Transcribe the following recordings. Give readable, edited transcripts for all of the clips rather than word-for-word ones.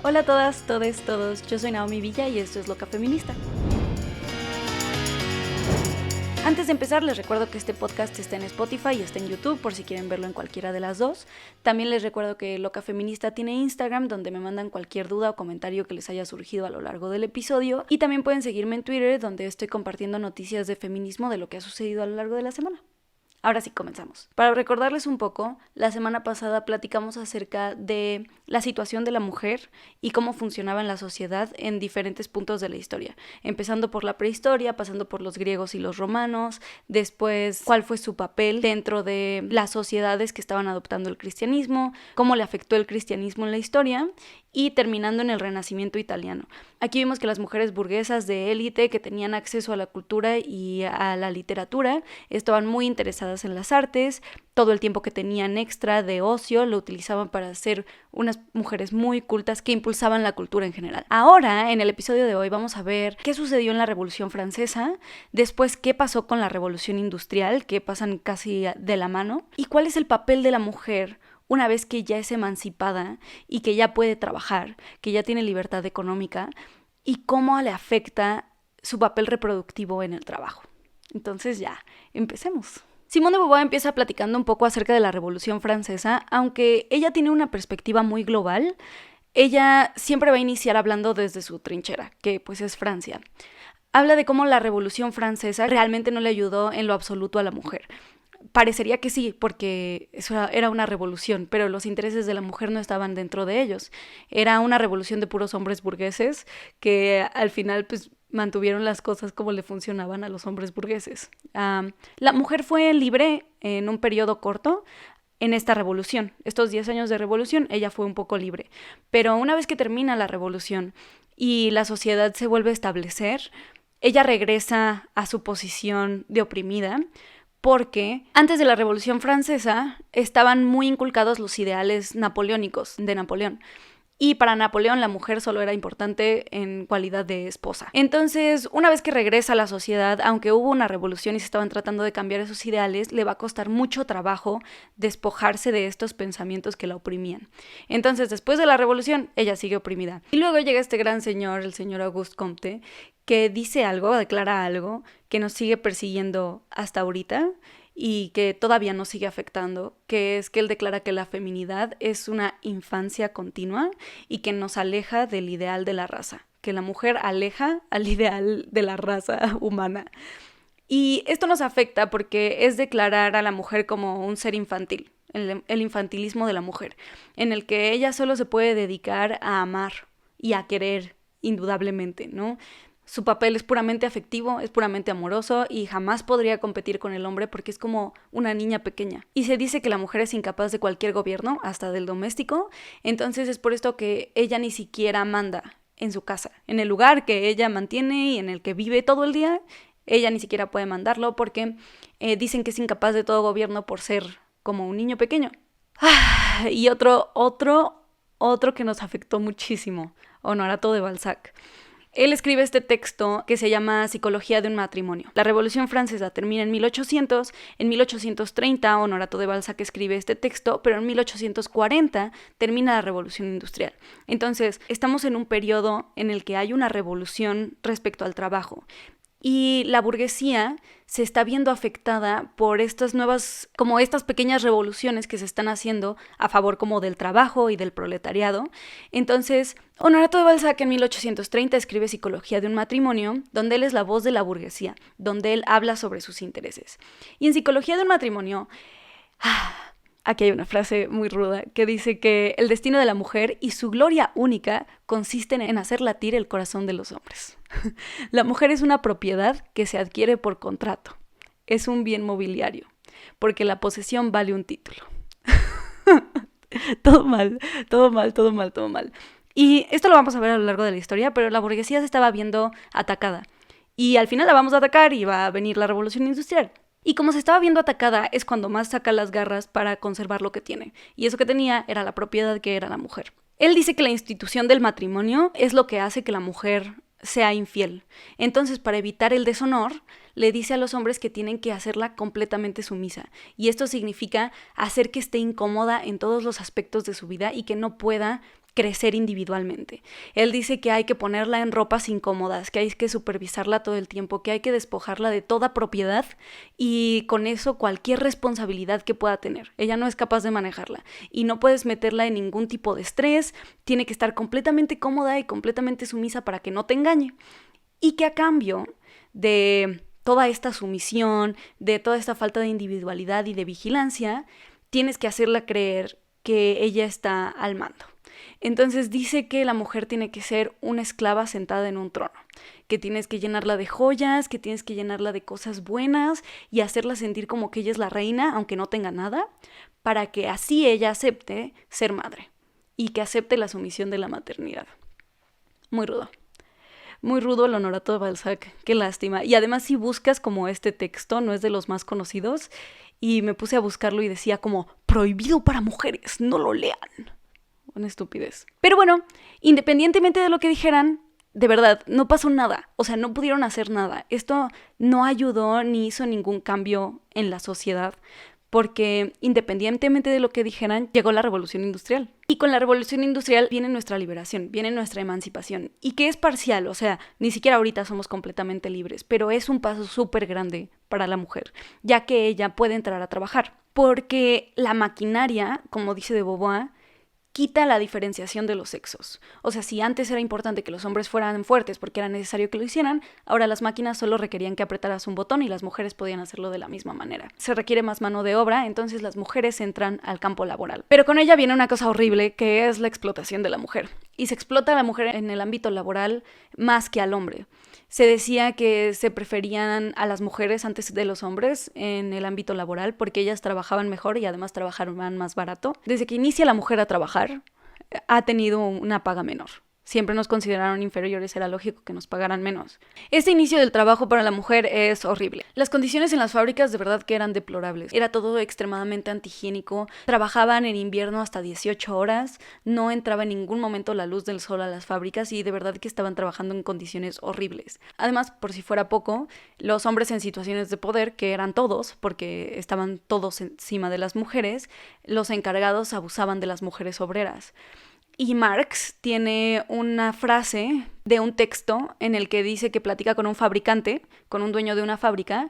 Hola a todas, todes, todos, yo soy Naomi Villa y esto es Loca Feminista. Antes de empezar, les recuerdo que este podcast está en Spotify y está en YouTube por si quieren verlo en cualquiera de las dos. También les recuerdo que Loca Feminista tiene Instagram, donde me mandan cualquier duda o comentario que les haya surgido a lo largo del episodio. Y también pueden seguirme en Twitter, donde estoy compartiendo noticias de feminismo de lo que ha sucedido a lo largo de la semana. Ahora sí, comenzamos. Para recordarles un poco, la semana pasada platicamos acerca de la situación de la mujer y cómo funcionaba en la sociedad en diferentes puntos de la historia, empezando por la prehistoria, pasando por los griegos y los romanos, después cuál fue su papel dentro de las sociedades que estaban adoptando el cristianismo, cómo le afectó el cristianismo en la historia y terminando en el Renacimiento italiano. Aquí vimos que las mujeres burguesas de élite que tenían acceso a la cultura y a la literatura estaban muy interesadas en las artes, todo el tiempo que tenían extra de ocio lo utilizaban para ser unas mujeres muy cultas que impulsaban la cultura en general. Ahora, en el episodio de hoy, vamos a ver qué sucedió en la Revolución Francesa, después qué pasó con la Revolución Industrial, que pasan casi de la mano, y cuál es el papel de la mujer una vez que ya es emancipada y que ya puede trabajar, que ya tiene libertad económica, y cómo le afecta su papel reproductivo en el trabajo. Entonces ya, empecemos. Simone de Beauvoir empieza platicando un poco acerca de la Revolución Francesa, aunque ella tiene una perspectiva muy global. Ella siempre va a iniciar hablando desde su trinchera, que pues es Francia. Habla de cómo la Revolución Francesa realmente no le ayudó en lo absoluto a la mujer. Parecería que sí, porque eso era una revolución, pero los intereses de la mujer no estaban dentro de ellos. Era una revolución de puros hombres burgueses que al final pues mantuvieron las cosas como le funcionaban a los hombres burgueses. La mujer fue libre en un periodo corto en esta revolución. Estos 10 años de revolución, ella fue un poco libre. Pero una vez que termina la revolución y la sociedad se vuelve a establecer, ella regresa a su posición de oprimida, porque antes de la Revolución Francesa estaban muy inculcados los ideales napoleónicos de Napoleón. Y para Napoleón la mujer solo era importante en cualidad de esposa. Entonces, una vez que regresa a la sociedad, aunque hubo una revolución y se estaban tratando de cambiar esos ideales, le va a costar mucho trabajo despojarse de estos pensamientos que la oprimían. Entonces, después de la revolución, ella sigue oprimida. Y luego llega este gran señor, el señor Auguste Comte, que dice algo, declara algo, que nos sigue persiguiendo hasta ahorita y que todavía nos sigue afectando, que es que él declara que la feminidad es una infancia continua y que nos aleja del ideal de la raza, que la mujer aleja al ideal de la raza humana. Y esto nos afecta porque es declarar a la mujer como un ser infantil, el infantilismo de la mujer, en el que ella solo se puede dedicar a amar y a querer, indudablemente, ¿no? Su papel es puramente afectivo, es puramente amoroso y jamás podría competir con el hombre porque es como una niña pequeña. Y se dice que la mujer es incapaz de cualquier gobierno, hasta del doméstico, entonces es por esto que ella ni siquiera manda en su casa. En el lugar que ella mantiene y en el que vive todo el día, ella ni siquiera puede mandarlo porque dicen que es incapaz de todo gobierno por ser como un niño pequeño. Y otro que nos afectó muchísimo, Honorato de Balzac. Él escribe este texto que se llama Psicología de un matrimonio. La Revolución Francesa termina en 1800, en 1830 Honorato de Balzac escribe este texto, pero en 1840 termina la Revolución Industrial. Entonces, estamos en un periodo en el que hay una revolución respecto al trabajo. Y la burguesía se está viendo afectada por estas nuevas, como estas pequeñas revoluciones que se están haciendo a favor como del trabajo y del proletariado. Entonces, Honorato de Balzac en 1830 escribe Psicología de un matrimonio, donde él es la voz de la burguesía, donde él habla sobre sus intereses. Y en Psicología de un matrimonio, aquí hay una frase muy ruda que dice que el destino de la mujer y su gloria única consisten en hacer latir el corazón de los hombres. La mujer es una propiedad que se adquiere por contrato. Es un bien mobiliario, porque la posesión vale un título. Todo mal, todo mal, todo mal, todo mal. Y esto lo vamos a ver a lo largo de la historia, pero la burguesía se estaba viendo atacada. Y al final la vamos a atacar y va a venir la revolución industrial. Y como se estaba viendo atacada, es cuando más saca las garras para conservar lo que tiene. Y eso que tenía era la propiedad que era la mujer. Él dice que la institución del matrimonio es lo que hace que la mujer sea infiel. Entonces, para evitar el deshonor, le dice a los hombres que tienen que hacerla completamente sumisa. Y esto significa hacer que esté incómoda en todos los aspectos de su vida y que no pueda crecer individualmente. Él dice que hay que ponerla en ropas incómodas, que hay que supervisarla todo el tiempo, que hay que despojarla de toda propiedad y con eso cualquier responsabilidad que pueda tener. Ella no es capaz de manejarla y no puedes meterla en ningún tipo de estrés, tiene que estar completamente cómoda y completamente sumisa para que no te engañe. Y que a cambio de toda esta sumisión, de toda esta falta de individualidad y de vigilancia, tienes que hacerla creer que ella está al mando. Entonces dice que la mujer tiene que ser una esclava sentada en un trono, que tienes que llenarla de joyas, que tienes que llenarla de cosas buenas y hacerla sentir como que ella es la reina, aunque no tenga nada, para que así ella acepte ser madre y que acepte la sumisión de la maternidad. Muy rudo. Muy rudo el Honorato de Balzac, qué lástima. Y además si buscas como este texto, no es de los más conocidos, y me puse a buscarlo y decía como prohibido para mujeres, no lo lean. Una estupidez. Pero bueno, independientemente de lo que dijeran, de verdad, no pasó nada. O sea, no pudieron hacer nada. Esto no ayudó ni hizo ningún cambio en la sociedad, porque independientemente de lo que dijeran, llegó la revolución industrial. Y con la revolución industrial viene nuestra liberación, viene nuestra emancipación. Y que es parcial, o sea, ni siquiera ahorita somos completamente libres, pero es un paso súper grande para la mujer, ya que ella puede entrar a trabajar. Porque la maquinaria, como dice de Beauvoir, quita la diferenciación de los sexos. O sea, si antes era importante que los hombres fueran fuertes porque era necesario que lo hicieran, ahora las máquinas solo requerían que apretaras un botón y las mujeres podían hacerlo de la misma manera. Se requiere más mano de obra, entonces las mujeres entran al campo laboral. Pero con ella viene una cosa horrible, que es la explotación de la mujer. Y se explota a la mujer en el ámbito laboral más que al hombre. Se decía que se preferían a las mujeres antes de los hombres en el ámbito laboral porque ellas trabajaban mejor y además trabajaban más barato. Desde que inicia la mujer a trabajar, ha tenido una paga menor. Siempre nos consideraron inferiores, era lógico que nos pagaran menos. Este inicio del trabajo para la mujer es horrible. Las condiciones en las fábricas de verdad que eran deplorables. Era todo extremadamente antihigiénico. Trabajaban en invierno hasta 18 horas. No entraba en ningún momento la luz del sol a las fábricas y de verdad que estaban trabajando en condiciones horribles. Además, por si fuera poco, los hombres en situaciones de poder, que eran todos, porque estaban todos encima de las mujeres, los encargados abusaban de las mujeres obreras. Y Marx tiene una frase de un texto en el que dice que platica con un fabricante, con un dueño de una fábrica,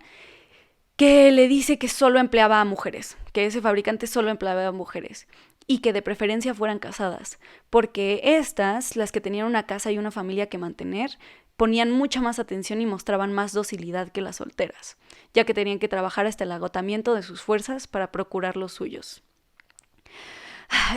que le dice que solo empleaba a mujeres, que ese fabricante solo empleaba a mujeres y que de preferencia fueran casadas, porque estas, las que tenían una casa y una familia que mantener, ponían mucha más atención y mostraban más docilidad que las solteras, ya que tenían que trabajar hasta el agotamiento de sus fuerzas para procurar los suyos.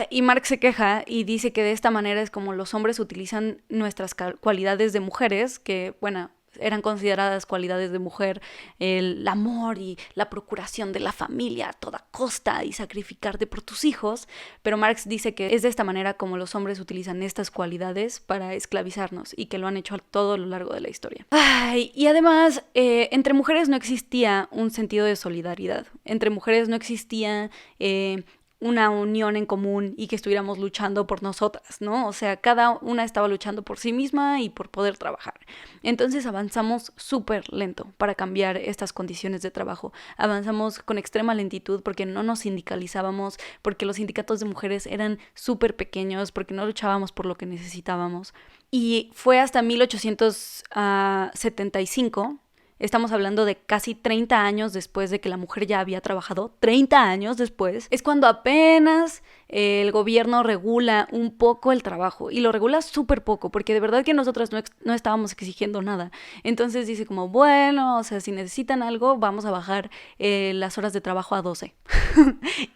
Y Marx se queja y dice que de esta manera es como los hombres utilizan nuestras cualidades de mujeres, que, bueno, eran consideradas cualidades de mujer, el amor y la procuración de la familia a toda costa y sacrificarte por tus hijos, pero Marx dice que es de esta manera como los hombres utilizan estas cualidades para esclavizarnos y que lo han hecho a todo lo largo de la historia. Y además, entre mujeres no existía un sentido de solidaridad, entre mujeres no existía una unión en común y que estuviéramos luchando por nosotras, ¿no? O sea, cada una estaba luchando por sí misma y por poder trabajar. Entonces avanzamos súper lento para cambiar estas condiciones de trabajo. Avanzamos con extrema lentitud porque no nos sindicalizábamos, porque los sindicatos de mujeres eran súper pequeños, porque no luchábamos por lo que necesitábamos. Y fue hasta 1875... Estamos hablando de casi 30 años después de que la mujer ya había trabajado, 30 años después, es cuando apenas el gobierno regula un poco el trabajo y lo regula súper poco porque de verdad que nosotras no estábamos exigiendo nada. Entonces dice como, bueno, o sea, si necesitan algo, vamos a bajar las horas de trabajo a 12.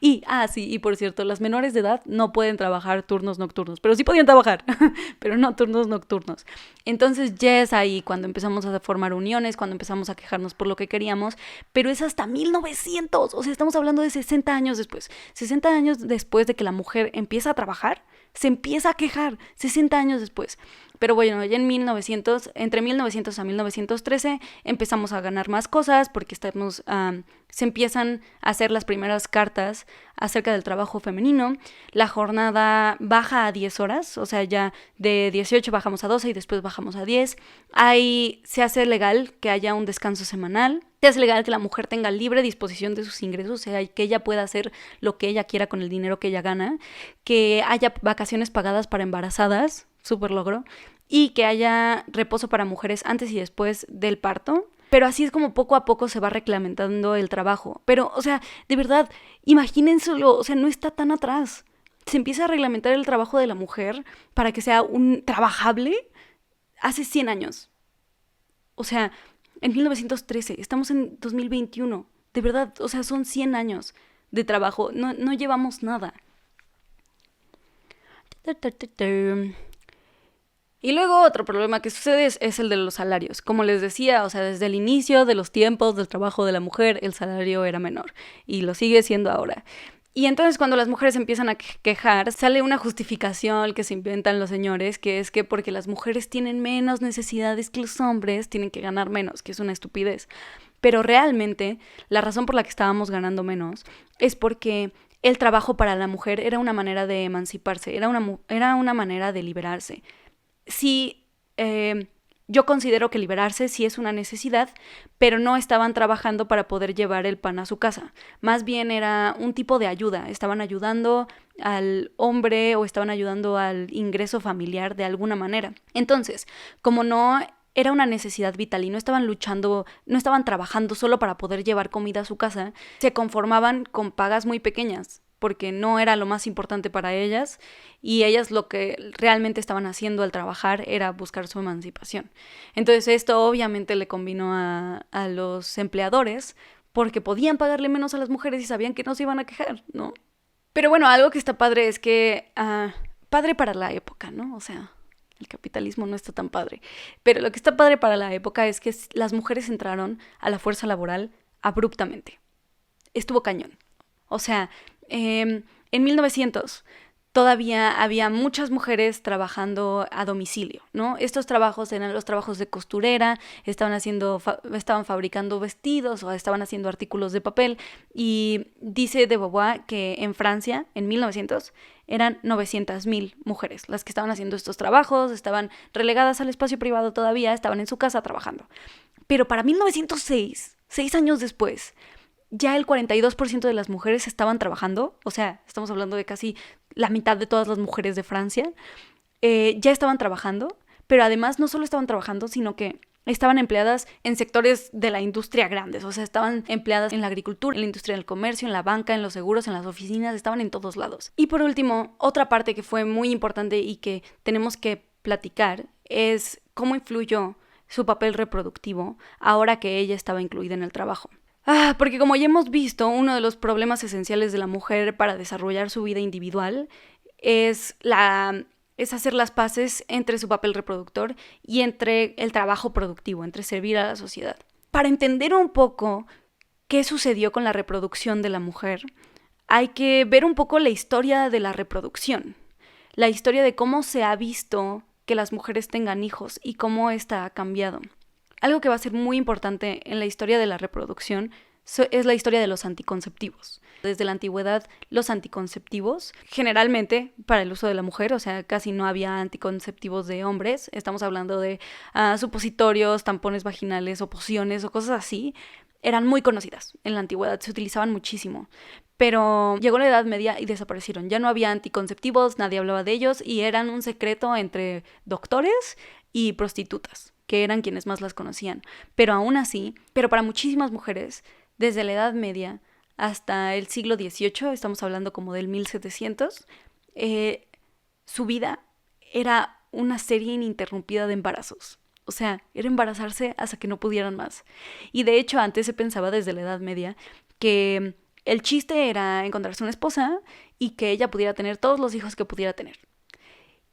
Y por cierto, las menores de edad no pueden trabajar turnos nocturnos, pero sí podían trabajar, pero no turnos nocturnos. Entonces ya es ahí cuando empezamos a formar uniones, cuando empezamos a quejarnos por lo que queríamos, pero es hasta 1900, o sea, estamos hablando de 60 años después. 60 años después de que la mujer empieza a trabajar, se empieza a quejar, 60 años después. Pero bueno, ya en 1900, entre 1900 a 1913 empezamos a ganar más cosas porque estamos se empiezan a hacer las primeras cartas acerca del trabajo femenino. La jornada baja a 10 horas, o sea, ya de 18 bajamos a 12 y después bajamos a 10. Ahí se hace legal que haya un descanso semanal. Se hace legal que la mujer tenga libre disposición de sus ingresos, o sea, que ella pueda hacer lo que ella quiera con el dinero que ella gana, que haya vacaciones pagadas para embarazadas, súper logro, y que haya reposo para mujeres antes y después del parto. Pero así es como poco a poco se va reglamentando el trabajo. Pero, o sea, de verdad, imagínenselo, o sea, no está tan atrás. Se empieza a reglamentar el trabajo de la mujer para que sea un trabajable hace 100 años. O sea, en 1913, estamos en 2021. De verdad, o sea, son 100 años de trabajo. No llevamos nada. Y luego otro problema que sucede es el de los salarios. Como les decía, o sea, desde el inicio de los tiempos del trabajo de la mujer, el salario era menor. Y lo sigue siendo ahora. Y entonces cuando las mujeres empiezan a quejar, sale una justificación que se inventan los señores, que es que porque las mujeres tienen menos necesidades que los hombres, tienen que ganar menos, que es una estupidez. Pero realmente, la razón por la que estábamos ganando menos es porque el trabajo para la mujer era una manera de emanciparse, era una manera de liberarse. Sí, yo considero que liberarse sí es una necesidad, pero no estaban trabajando para poder llevar el pan a su casa. Más bien era un tipo de ayuda. Estaban ayudando al hombre o estaban ayudando al ingreso familiar de alguna manera. Entonces, como no era una necesidad vital y no estaban luchando, no estaban trabajando solo para poder llevar comida a su casa, se conformaban con pagas muy pequeñas, porque no era lo más importante para ellas, y ellas lo que realmente estaban haciendo al trabajar era buscar su emancipación. Entonces esto obviamente le convino a los empleadores, porque podían pagarle menos a las mujeres y sabían que no se iban a quejar, ¿no? Pero bueno, algo que está padre es que, padre para la época, ¿no? O sea, el capitalismo no está tan padre. Pero lo que está padre para la época es que las mujeres entraron a la fuerza laboral abruptamente. Estuvo cañón. O sea, en 1900 todavía había muchas mujeres trabajando a domicilio, ¿no? Estos trabajos eran los trabajos de costurera, estaban fabricando vestidos o estaban haciendo artículos de papel. Y dice de Beauvoir que en Francia, en 1900, eran 900,000 mujeres las que estaban haciendo estos trabajos, estaban relegadas al espacio privado todavía, estaban en su casa trabajando. Pero para 1906, 6 años después, ya el 42% de las mujeres estaban trabajando, o sea, estamos hablando de casi la mitad de todas las mujeres de Francia, ya estaban trabajando, pero además no solo estaban trabajando, sino que estaban empleadas en sectores de la industria grandes, o sea, estaban empleadas en la agricultura, en la industria del comercio, en la banca, en los seguros, en las oficinas, estaban en todos lados. Y por último, otra parte que fue muy importante y que tenemos que platicar es cómo influyó su papel reproductivo ahora que ella estaba incluida en el trabajo. Porque como ya hemos visto, uno de los problemas esenciales de la mujer para desarrollar su vida individual es hacer las paces entre su papel reproductor y entre el trabajo productivo, entre servir a la sociedad. Para entender un poco qué sucedió con la reproducción de la mujer, hay que ver un poco la historia de la reproducción, la historia de cómo se ha visto que las mujeres tengan hijos y cómo esta ha cambiado. Algo que va a ser muy importante en la historia de la reproducción es la historia de los anticonceptivos. Desde la antigüedad, los anticonceptivos, generalmente para el uso de la mujer, o sea, casi no había anticonceptivos de hombres. Estamos hablando de supositorios, tampones vaginales o pociones o cosas así. Eran muy conocidas en la antigüedad, se utilizaban muchísimo. Pero llegó la Edad Media y desaparecieron. Ya no había anticonceptivos, nadie hablaba de ellos y eran un secreto entre doctores y prostitutas, que eran quienes más las conocían. Pero aún así, pero para muchísimas mujeres, desde la Edad Media hasta el siglo XVIII, estamos hablando como del 1700, su vida era una serie ininterrumpida de embarazos. O sea, era embarazarse hasta que no pudieran más. Y de hecho, antes se pensaba desde la Edad Media que el chiste era encontrarse una esposa y que ella pudiera tener todos los hijos que pudiera tener.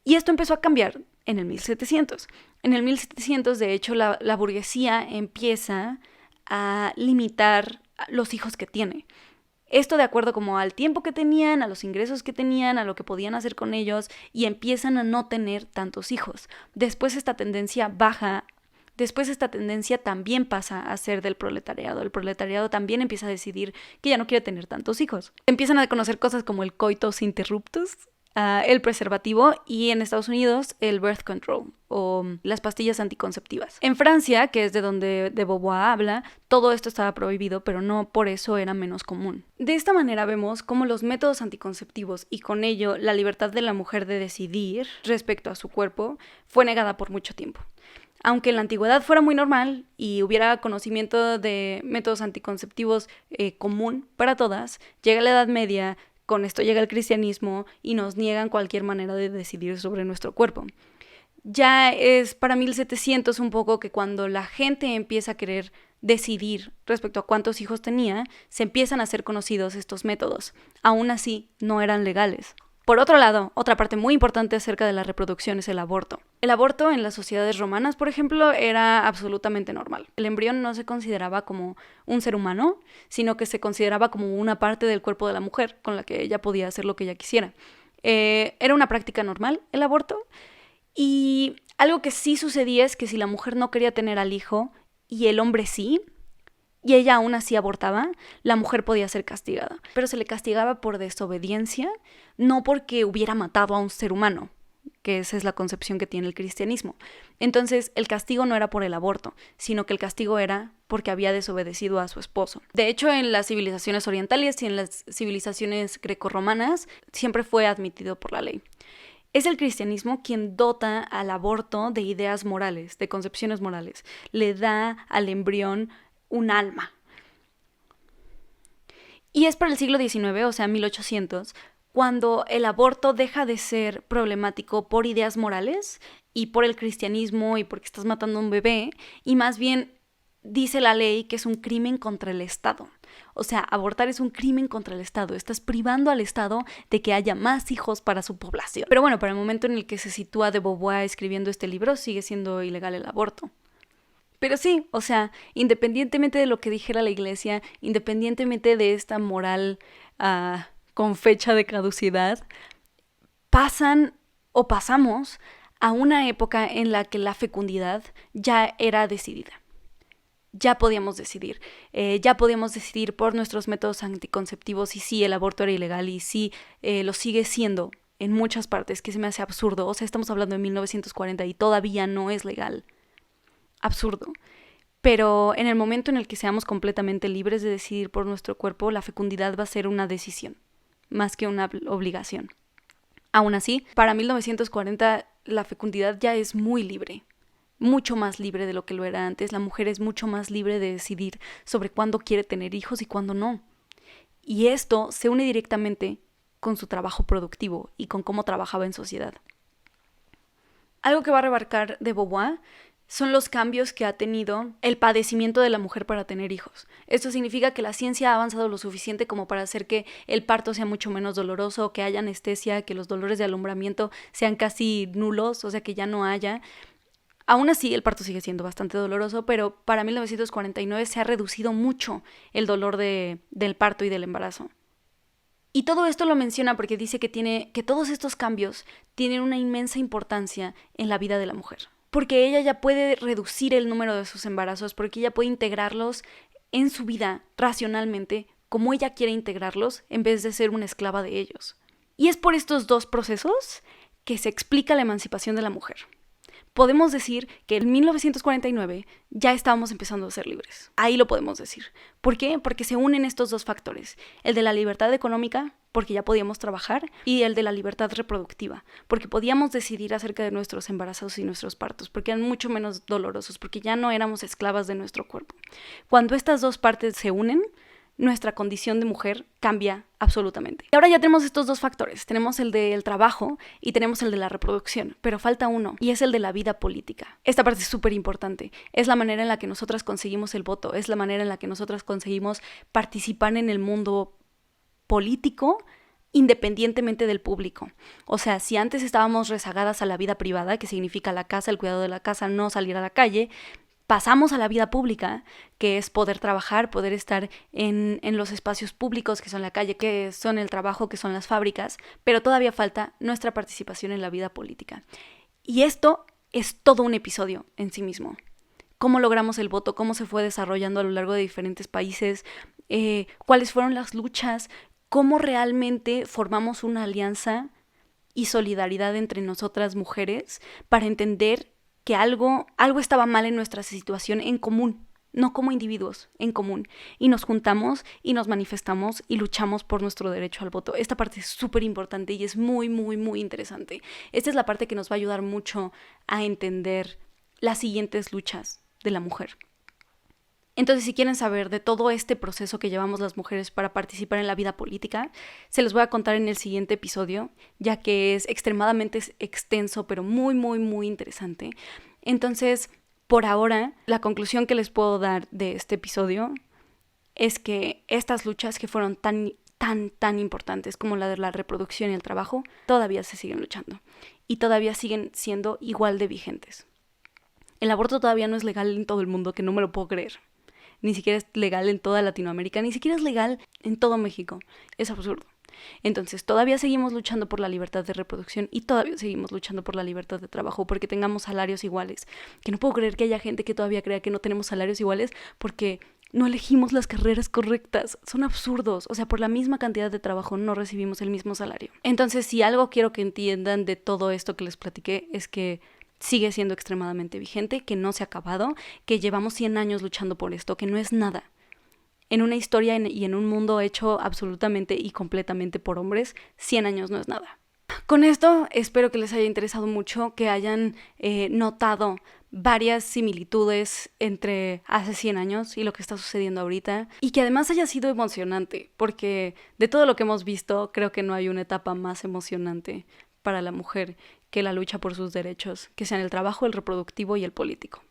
Y esto empezó a cambiar en el 1700. En el 1700, de hecho, la burguesía empieza a limitar los hijos que tiene. Esto de acuerdo como al tiempo que tenían, a los ingresos que tenían, a lo que podían hacer con ellos, y empiezan a no tener tantos hijos. Después esta tendencia baja Después esta tendencia también pasa a ser del proletariado. El proletariado también empieza a decidir que ya no quiere tener tantos hijos. Empiezan a conocer cosas como el coitus interruptus, el preservativo y en Estados Unidos el birth control o las pastillas anticonceptivas. En Francia, que es de donde de Beauvoir habla, todo esto estaba prohibido, pero no por eso era menos común. De esta manera vemos cómo los métodos anticonceptivos y con ello la libertad de la mujer de decidir respecto a su cuerpo fue negada por mucho tiempo. Aunque en la antigüedad fuera muy normal y hubiera conocimiento de métodos anticonceptivos común para todas, llega la Edad Media, con esto llega el cristianismo y nos niegan cualquier manera de decidir sobre nuestro cuerpo. Ya es para 1700 un poco que cuando la gente empieza a querer decidir respecto a cuántos hijos tenía, se empiezan a hacer conocidos estos métodos. Aún así, no eran legales. Por otro lado, otra parte muy importante acerca de la reproducción es el aborto. El aborto en las sociedades romanas, por ejemplo, era absolutamente normal. El embrión no se consideraba como un ser humano, sino que se consideraba como una parte del cuerpo de la mujer con la que ella podía hacer lo que ella quisiera. Era una práctica normal el aborto y algo que sí sucedía es que si la mujer no quería tener al hijo y el hombre sí, y ella aún así abortaba, la mujer podía ser castigada. Pero se le castigaba por desobediencia, no porque hubiera matado a un ser humano, que esa es la concepción que tiene el cristianismo. Entonces, el castigo no era por el aborto, sino que el castigo era porque había desobedecido a su esposo. De hecho, en las civilizaciones orientales y en las civilizaciones grecorromanas, siempre fue admitido por la ley. Es el cristianismo quien dota al aborto de ideas morales, de concepciones morales. Le da al embrión un alma. Y es para el siglo XIX, o sea, 1800, cuando el aborto deja de ser problemático por ideas morales y por el cristianismo y porque estás matando a un bebé, y más bien dice la ley que es un crimen contra el Estado. O sea, abortar es un crimen contra el Estado. Estás privando al Estado de que haya más hijos para su población. Pero bueno, para el momento en el que se sitúa de Beauvoir escribiendo este libro, sigue siendo ilegal el aborto. Pero sí, o sea, independientemente de lo que dijera la iglesia, independientemente de esta moral con fecha de caducidad, pasan o pasamos a una época en la que la fecundidad ya era decidida. Ya podíamos decidir por nuestros métodos anticonceptivos y sí, el aborto era ilegal y sí, lo sigue siendo en muchas partes, que se me hace absurdo. O sea, estamos hablando de 1940 y todavía no es legal. Absurdo. Pero en el momento en el que seamos completamente libres de decidir por nuestro cuerpo, la fecundidad va a ser una decisión, más que una obligación. Aún así, para 1940 la fecundidad ya es muy libre, mucho más libre de lo que lo era antes. La mujer es mucho más libre de decidir sobre cuándo quiere tener hijos y cuándo no. Y esto se une directamente con su trabajo productivo y con cómo trabajaba en sociedad. Algo que va a remarcar de Beauvoir son los cambios que ha tenido el padecimiento de la mujer para tener hijos. Esto significa que la ciencia ha avanzado lo suficiente como para hacer que el parto sea mucho menos doloroso, que haya anestesia, que los dolores de alumbramiento sean casi nulos, o sea, que ya no haya. Aún así, el parto sigue siendo bastante doloroso, pero para 1949 se ha reducido mucho el dolor del parto y del embarazo. Y todo esto lo menciona porque dice que todos estos cambios tienen una inmensa importancia en la vida de la mujer. Porque ella ya puede reducir el número de sus embarazos, porque ella puede integrarlos en su vida racionalmente, como ella quiere integrarlos, en vez de ser una esclava de ellos. Y es por estos dos procesos que se explica la emancipación de la mujer. Podemos decir que en 1949 ya estábamos empezando a ser libres. Ahí lo podemos decir. ¿Por qué? Porque se unen estos dos factores. El de la libertad económica, porque ya podíamos trabajar, y el de la libertad reproductiva, porque podíamos decidir acerca de nuestros embarazos y nuestros partos, porque eran mucho menos dolorosos, porque ya no éramos esclavas de nuestro cuerpo. Cuando estas dos partes se unen, nuestra condición de mujer cambia absolutamente. Y ahora ya tenemos estos dos factores. Tenemos el del trabajo y tenemos el de la reproducción, pero falta uno, y es el de la vida política. Esta parte es súper importante. Es la manera en la que nosotras conseguimos el voto, es la manera en la que nosotras conseguimos participar en el mundo político independientemente del público. O sea, si antes estábamos rezagadas a la vida privada, que significa la casa, el cuidado de la casa, no salir a la calle, pasamos a la vida pública, que es poder trabajar, poder estar en los espacios públicos, que son la calle, que son el trabajo, que son las fábricas, pero todavía falta nuestra participación en la vida política. Y esto es todo un episodio en sí mismo. cómo logramos el voto, cómo se fue desarrollando a lo largo de diferentes países, cuáles fueron las luchas, cómo realmente formamos una alianza y solidaridad entre nosotras mujeres para entender que algo estaba mal en nuestra situación en común, no como individuos, en común. Y nos juntamos y nos manifestamos y luchamos por nuestro derecho al voto. Esta parte es súper importante y es muy, muy, muy interesante. Esta es la parte que nos va a ayudar mucho a entender las siguientes luchas de la mujer. Entonces, si quieren saber de todo este proceso que llevamos las mujeres para participar en la vida política, se los voy a contar en el siguiente episodio, ya que es extremadamente extenso, pero muy, muy, muy interesante. Entonces, por ahora, la conclusión que les puedo dar de este episodio es que estas luchas que fueron tan importantes como la de la reproducción y el trabajo, todavía se siguen luchando y todavía siguen siendo igual de vigentes. El aborto todavía no es legal en todo el mundo, que no me lo puedo creer. Ni siquiera es legal en toda Latinoamérica, ni siquiera es legal en todo México. Es absurdo. Entonces, todavía seguimos luchando por la libertad de reproducción y todavía seguimos luchando por la libertad de trabajo, porque tengamos salarios iguales. Que no puedo creer que haya gente que todavía crea que no tenemos salarios iguales porque no elegimos las carreras correctas. Son absurdos. O sea, por la misma cantidad de trabajo no recibimos el mismo salario. Entonces, si algo quiero que entiendan de todo esto que les platiqué es que sigue siendo extremadamente vigente, que no se ha acabado, que llevamos 100 años luchando por esto, que no es nada. En una historia y en un mundo hecho absolutamente y completamente por hombres, 100 años no es nada. Con esto espero que les haya interesado mucho, que hayan notado varias similitudes entre hace 100 años y lo que está sucediendo ahorita, y que además haya sido emocionante, porque de todo lo que hemos visto, creo que no hay una etapa más emocionante para la mujer que la lucha por sus derechos, que sean el trabajo, el reproductivo y el político.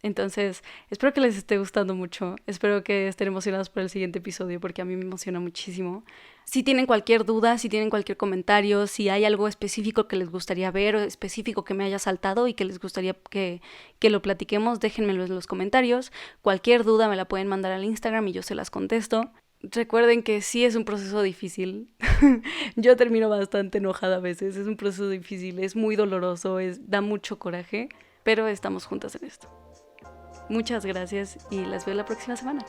Entonces, espero que les esté gustando mucho, espero que estén emocionados por el siguiente episodio porque a mí me emociona muchísimo. Si tienen cualquier duda, si tienen cualquier comentario, si hay algo específico que les gustaría ver o específico que me haya saltado y que les gustaría que lo platiquemos, déjenmelo en los comentarios. Cualquier duda me la pueden mandar al Instagram y yo se las contesto. Recuerden que sí es un proceso difícil. Yo termino bastante enojada a veces. Es un proceso difícil, es muy doloroso, da mucho coraje, pero estamos juntas en esto. Muchas gracias y las veo la próxima semana.